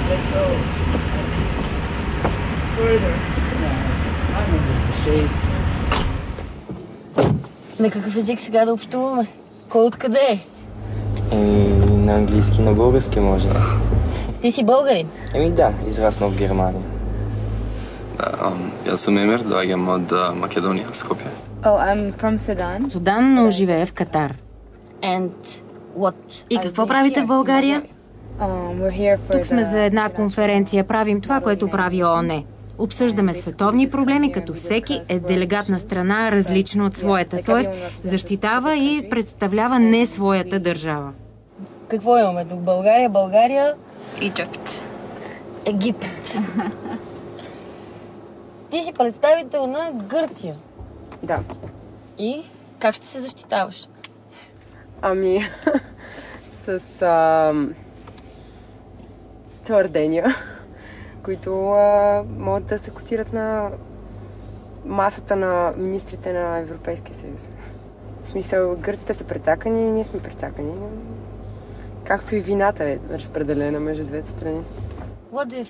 Let's go further. На какъв език сега да общуваме? Кой откъде е? На английски, на български може. Ти си българин? Да, израснал в Германия. Jaz sem Emir, dođem od Makedonije, Skopje. Oh, I'm from Sudan. Судан, но живее в Катар. And what? И какво правите в България? We're here for Тук сме за една конференция. Правим това, което прави ООН. Обсъждаме световни проблеми, като всеки е делегат на страна, различна от своята. Т.е. защитава и представлява не своята държава. Какво имаме тук? България? Египет. Египет. Ти си представител на Гърция. Да. И как ще се защитаваш? С твърдения, които могат да се котират на масата на министрите на Европейския съюз. В смисъл, гърците са прецакани и ние сме прецакани. Както и вината е разпределена между двете страни.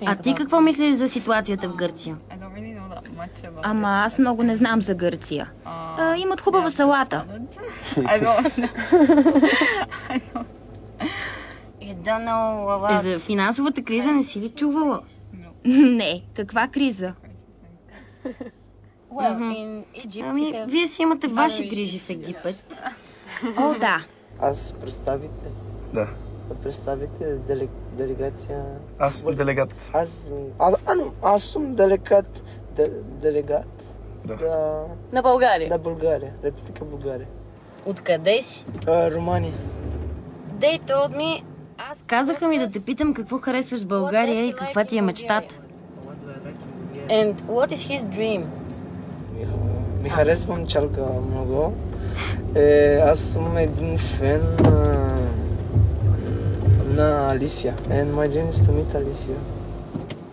А ти какво мислиш за ситуацията в Гърция? Аз много не знам за Гърция. Имат хубава салата. За финансовата криза не си ли чувала? Не, каква криза? Вие си имате ваши грижи в Египет. О, да. Аз представите? Да. Представите делегация? Аз съм делегат. Аз съм делегат. Делегат? Да. На България? На България. Република България. Откъде си? Румъния. They told me... Казаха ми да те питам какво харесваш в България и каква ти е мечтата. And what is his dream? Ми харесвам чалга много. Аз съм един фен на Алисия. And my dream is to meet Alicia.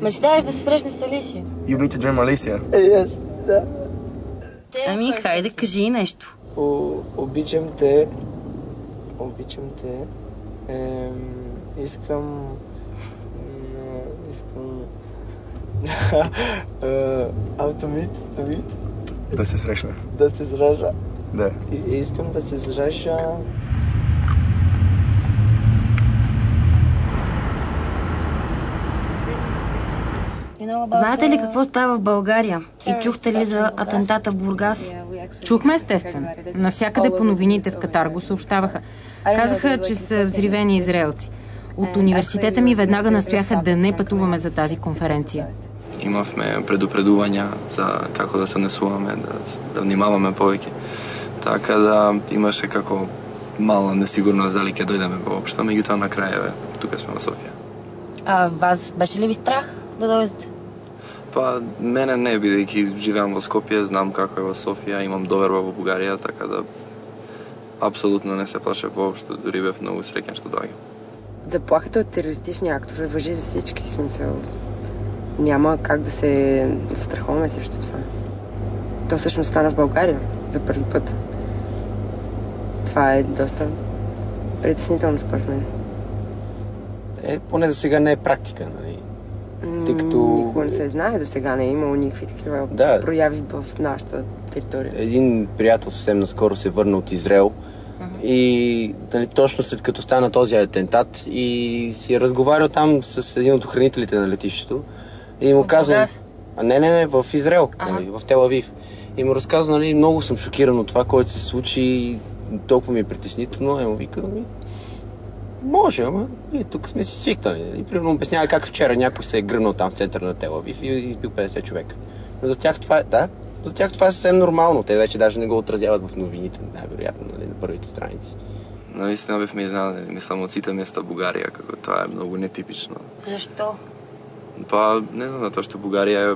Мечтаеш да се срещнеш с Алисия? You meet to dream Alicia? Yes, да. Хайде, кажи нещо. Обичам те. Искам автомит. Да се срещна. Да се среща. Да. И искам да се среща. Знаете ли какво става в България? И чухте ли за атентата в Бургас? Чухме, естествено. Навсякъде по новините в Катар го съобщаваха. Казаха, че са взривени израелци. От университета ми веднага настояха да не пътуваме за тази конференция. Имахме предупредувања за како да се несуваме, да внимаваме повеќе. Така да имаше како мала несигурност дали ќе дојдеме воопшто, меѓутоа на крај тука сме во Софија. А вас беше ли ви страх да дойдете? Па, мене не, бидејќи живеам во Скопје, знам како е во Софија, имам доверба во Бугарија, така да апсолутно не се плаше воопшто, дури бев многу среќен што доаѓам. Заплахата от терористични актове важи за всички, смисъл. Няма как да се застраховаме срещу това. То всъщност стана в България за първи път. Това е доста притеснително според мен. Поне за сега не е практика, нали? Тъй като... Никога не се знае, до сега не е имало никакви такива прояви в нашата територия. Един приятел съвсем наскоро се върна от Израел и нали, точно след като стана този атентат и си е разговарял там с един от охранителите на летището и му казва... Не, в Израел, нали, в Тел Авив. И му разказва, нали, много съм шокиран от това, което се случи, толкова ми е притеснително, му вика, може, ама ние тук сме си свикнали. И примерно обяснява как вчера някой се е гръмнал там в центъра на Тел Авив и избил 50 човека. Но за тях това е съвсем нормално. Те вече даже не го отразяват в новините, най-вероятно, нали, на първите страници. Наистина бевме изненадени, мислам, от сите места Бугарија, како тоа е многу нетипично. Защо? Па, не знам, затоа што Бугарија е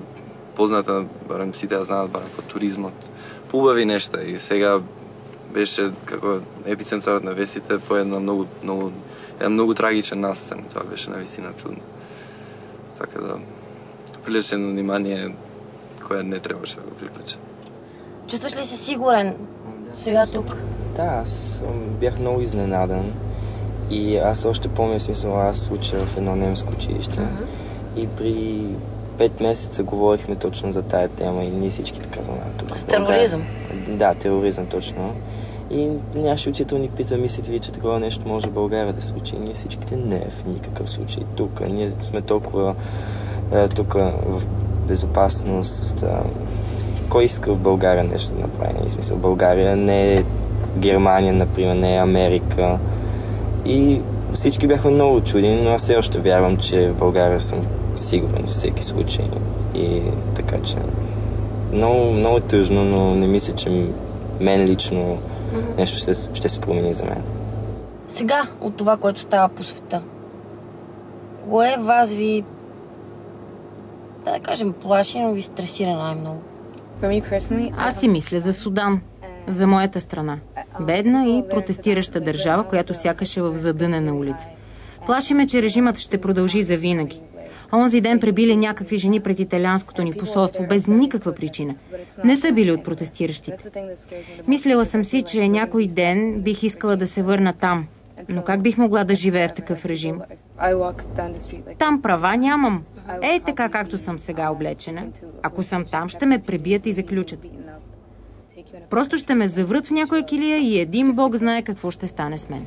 позната, барем сите ја знаат, барем по туризмот, по убави нешта и сега беше како епицентарот на вестите по една многу трагичен настан. Тоа беше навистина чудно. Така да привлече внимание кое не требаше да го привлече. Чувстваш ли се сигурен сега тук? Да, аз бях много изненадан и аз още помня, смисъл, аз уча в едно немско училище и при 5 месеца говорихме точно за тая тема и ние всички така знаем тук. С тероризъм? Да, тероризъм точно. И нашия учител ни пита, мислите ли, че такова нещо може в България да се случи? И ние всичките не, в никакъв случай. Тук ние сме толкова тук в безопасност. Кой иска в България нещо да направи? В смисъл, България не е Германия, например, не е Америка. И всички бяхме много чудени, но аз все още вярвам, че в България съм сигурен във всеки случай. И така че много, много е тъжно, но не мисля, че мен лично нещо ще се промени за мен. Сега, от това, което става по света, кое вас ви, да кажем, плаши, но ви стресира най-много? Аз си мисля за Судан, за моята страна. Бедна и протестираща държава, която сякаш е в задънена улица. Плаши ме, че режимът ще продължи завинаги. Онзи ден пребили някакви жени пред италианското ни посолство без никаква причина. Не са били от протестиращите. Мислила съм си, че някой ден бих искала да се върна там. Но как бих могла да живея в такъв режим? Там права нямам. Така както съм сега облечена. Ако съм там, ще ме пребият и заключат. Просто ще ме заврат в някоя килия и един Бог знае какво ще стане с мен.